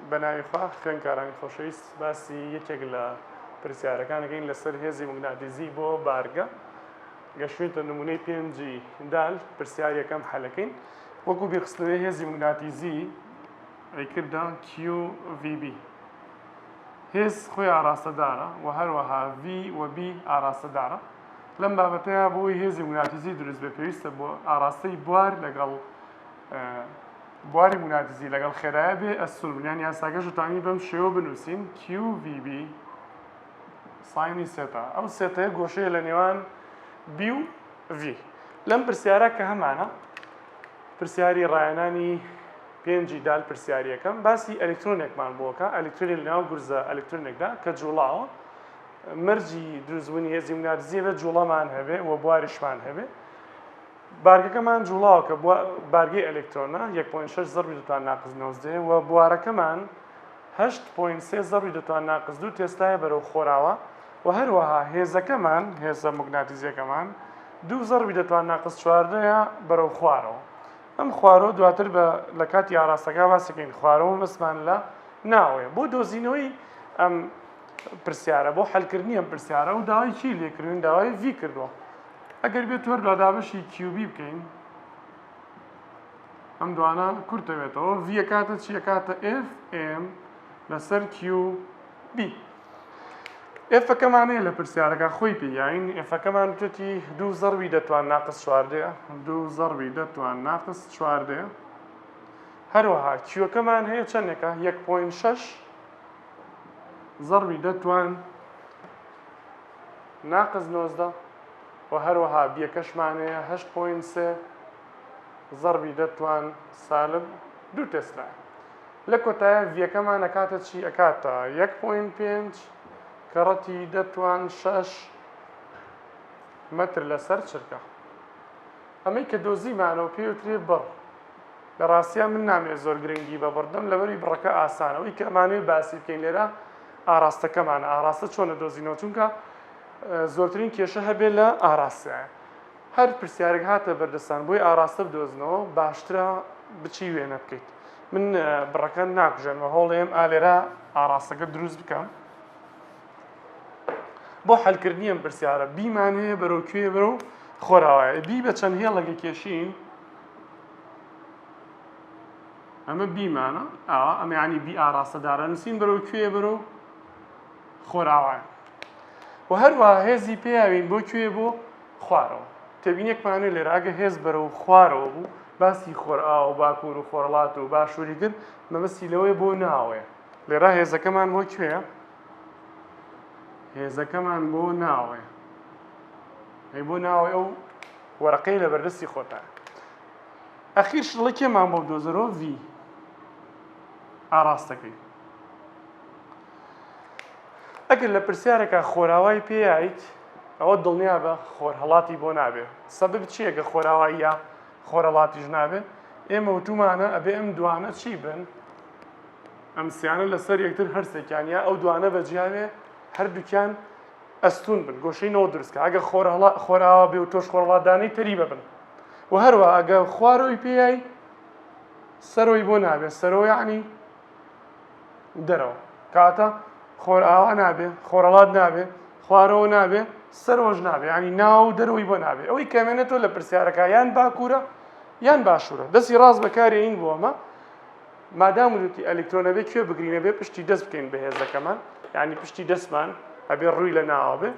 بەناویخوا خوێنکارانی خۆشەویست باسی یەکێک لە پرسیارەکانەکەین لەسەر هێزی موگناتیزی بۆ بارگە گەشتوێتە نمونەی پێنجی دال پرسیار یەکەم حەلەکەین وەکو بیرخستنەوەی هێزی موگناتیزی ئەیکردا QVB هێز خۆی ئاراستەدارە و هەروەها V و B ئاراستەدارە لەم بابەتەیە بۆی هێزی موگناتیزی دروست بێ پێویستە بۆ ئاراستەی بوار لەگەڵ بواری موگناتیزی لەگەڵ خێرایە بێ ئەسول بنیان یاساگەش توانی بەم شێوە بنووسین QVB ساینی سێتە ئەو سێتەیە گۆشەیە لە نێوان B و V لەم پرسیارە کە هەمانە پرسیاری ڕایەنانی پێنجی دال پرسیاریەکەم باسی ئەلکترۆنێکمان بۆکە ئەلکترۆنی لەناو گورزە ئەلکترۆنێکدا کە جوڵاوە مەرجی دروستبوونی هێزی موگناتیزی بێت جوڵەمان هەبێ و بواریشمان هەبێ بارگەکەمان جوڵاوە کە بارگەی ئەلکترۆنە 1.6 ضربی دەتوان ناقز 19 و بوارەکەمان 8.3 ضربی دەتوان ناقز 2 تێستایە بەرەو خۆراوە و هەروەها هێزەکەمان هێزە موگناتیزیەکەمان 2 ضربی دەتوان ناقز 14 بەرەو خوارەوە ئەم خوارەوە دواتر لە کاتی ئاراستەکە باسەکەین خوارەوە مەسمان لە ناوەیە بۆ دۆزینەوەی ئەم پرسیارە بۆ حەلکردنی ئەم پرسیارە و داوای چی لێکردوین داوای V کردووە ئەگەر بێت وەرد لە دابەشی QB بکەین ئەم دوانە کورتەوێتەوە V کاتە چی کاتە FM لەسەر QB Fەکەمانەیە لە پرسیارەکە خۆی پێیاین Fەکەمان توێتی 2 ضربی دەتوان ناقز 14 2 ضربی دەتوان ناقز 14 هەروەها Qەکەمان هەیە چەندێکە 1.6 ضربی دەتوان ناقز 19 و هەروەها بیەکەشمانەیە 8.3 ضربی دەتوان سالب 2 تێستا لە کۆتایە ڤیەکەمان ئەکاتە چی ئەکاتە 1.5 کەڕەتی دەتوان 6 مەتر لەسەر چرکە ئەمەی کە دۆزیمانەوە پێوترێ بڕ لە ڕاستیان من نامێت زۆر گرنگی بە بڕدەم لەبەری بڕەکە ئاسانەوەی کە ئەمانەوێت باسی بکەین لێرە ئاراستەکەمانە ئاراستە چۆنە دۆزینەوە چونکە زۆرترین کێشە هەبێ لە ئاراستەیە هەر پرسیارێک هاتە بەردەستان بۆی ئاراستە بدۆزنەوە باشترە بچی وێنە بکەیت من بڕەکە ناکوژێنەوە هەوڵێم ئالێرە ئاراستەکە دروست بکەم بۆ حەلکردنی ئەم پرسیارە بیمان هەیە بەرەو کوێ بەرەو خۆراوایە بی بە چەند هێڵەکە کێشین ئەمە بیمانە ئەمە ینی بی ئاراستەدارە نووسین بەرەو کوێ بەرەو خۆراوایە و هەروەها هێزی پێیاوین بۆ کوێ بۆ خوارەوە تێبینێکمانێت لێرە ئەگە هێز بەرەو خوارەوە بوو باسی خۆرئاو و باکوور و خۆرەڵات و باشووری کرد مەبەستی لەوەی بۆ ناوەیە لێرە هێزەکەمان بۆ کوێیە هێزەکەمان بۆ ناوەیە ئەی بۆ ناوەی ئەو وەرەقەی لە بەردەستی خۆتان ئەخیر شڵەکێمان بۆ بدۆزەرەوە V ئاراستەکەی ئەگەر لە پرسیارێکە خۆراوای پێیایت ئەوە دڵنیا بە خۆرهەڵاتی بۆ نابێت سەبەب چییەکە خۆراوای یا خۆرهەڵاتیش نابێت ئێمە وتومانە ئەبێ ئەم دوانە چی بن ئەم سیانە لەسەر یەکتر هەرسێکیان یا ئەو دوانە بەجیاوێ هەردووکیان ئەستون بن گۆشەینەوە دروستکە ئەگە خۆراوە بێ و تۆش خۆرهەڵاتدانەی تەری ببن و هەروە ئەگە خوارەوەی پێیای سەرۆی بۆ نابێت سەرۆ یعنی دەرەوە کاتە خۆرئاوا نابێ خۆرهەڵات نابێ خوارەوە نابێ سەرۆژ نابێ ینی ناو دەرەوەی بۆ نابێ ئەوەی کەمێنێتەوە لە پرسیارەکە یان باکوورە یان باشوورە دەستی ڕاست بەکارێین بۆ ئەمە مادام وتی ئەلکترۆنە بێ کوێ بگرینە بێ پشتی دەست بکەین بە هێزەکەمان ینی پشتی دەستمان ئەبێ ڕووی لە ناوە بێ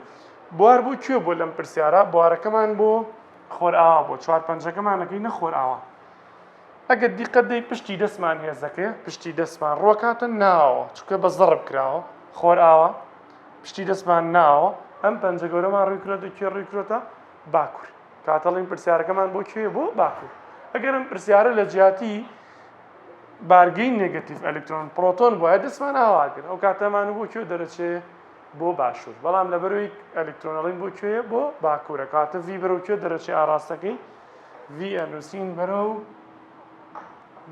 بوار بۆ کوێ بۆ لەم پرسیارە بوارەکەمان بۆ خۆرئاوا بۆ چوار پەنجەکەمانەکەی نەخۆرئاوا ئەگەر دیقەت دەی پشتی دەستمان هێزەکەی پشتی دەستمان ڕۆکاتە ناوە چونکە بە زەڕب کراوە خۆرئاوا پشتی دەستمان ناوە ئەم پەنجە گەورەمان ڕووی کرێتە کوێ ڕووی کرێتە باکوور کاتەڵین پرسیارەکەمان بۆ کوێ بۆ باکوور ئەگەر ئەم پرسیارە لە جیاتی بارگەی نێگەتیڤ ئەلکترۆن پرۆتۆن بۆیە دەستمان ئاوا کرد ئەو کاتەمان بۆ کوێ دەرەچێ بۆ باشوور بەڵام لەبەرەوەی ئەلکترۆنەڵین بۆ کوێ بۆ باکوورە کاتە V بەرەو کوێ دەرەچێ ئاراستەکەی V ئەنووسین بەرەو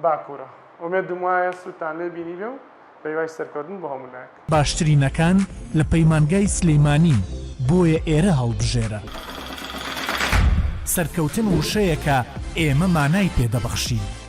باکوورە ئومێدم وایە سوتان لێ بینی بێ و پەیوای سەرکەوتن بۆ هەموو لایەک باشترینەکان لە پەیمانگای سلەیمانی بۆیە ئێرە هەڵبژێرە سەرکەوتن وشەیەکە ئێمە مانای پێدەبەخشین